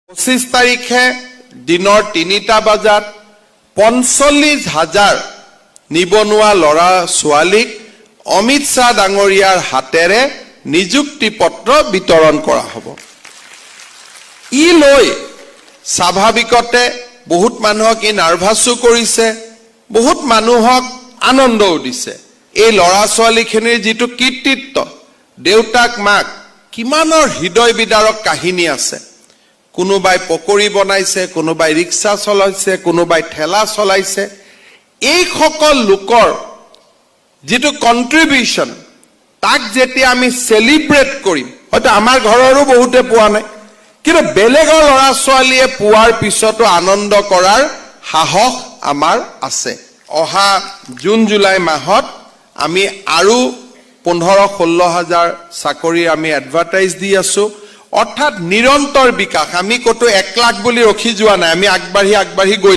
25 তাৰিখে দিনৰ 3টা বজাত 45,000 নিবনুৱা ল'ৰা ছোৱালীক অমিত শাহ ডাঙৰীয়াৰ হাতেৰে নিযুক্তি পত্ৰ বিতৰণ কৰা হ'ব। ই লৈ স্বাভাৱিকতে বহুত মানুহক ই নাৰ্ভাসো কৰিছে, বহুত মানুহক আনন্দও দিছে। এই ল'ৰা ছোৱালীখিনিৰ যিটো কৃতিত্ব, দেউতাক মাক কিমানৰ হৃদয় বিদাৰক কাহিনী আছে। কোনোবাই পকৰি বনাইছে, কোনোবাই ৰিক্সা চলাইছে, কোনোবাই ঠেলা চলাইছে। এই সকল লোকৰ যিটো কন্ট্ৰিবিউশন, তাক যেতিয়া আমি সেলিব্ৰেট কৰিম, হয়তো আমাৰ ঘৰৰো বহুতে পোৱা নাই, কিন্তু বেলেগৰ ল'ৰা ছোৱালীয়ে পোৱাৰ পিছতো আনন্দ কৰাৰ সাহস আমাৰ আছে। অহা জুন জুলাই মাহত আমি আৰু 15-16 হাজাৰ চাকৰি আমি এডভাৰটাইজ দি আছো। অৰ্থাৎ নিৰন্তৰ বিকাশ। আমি কতো 1 লাখ বুলি ৰখি যোৱা নাই, আমি আগবাঢ়ি গৈ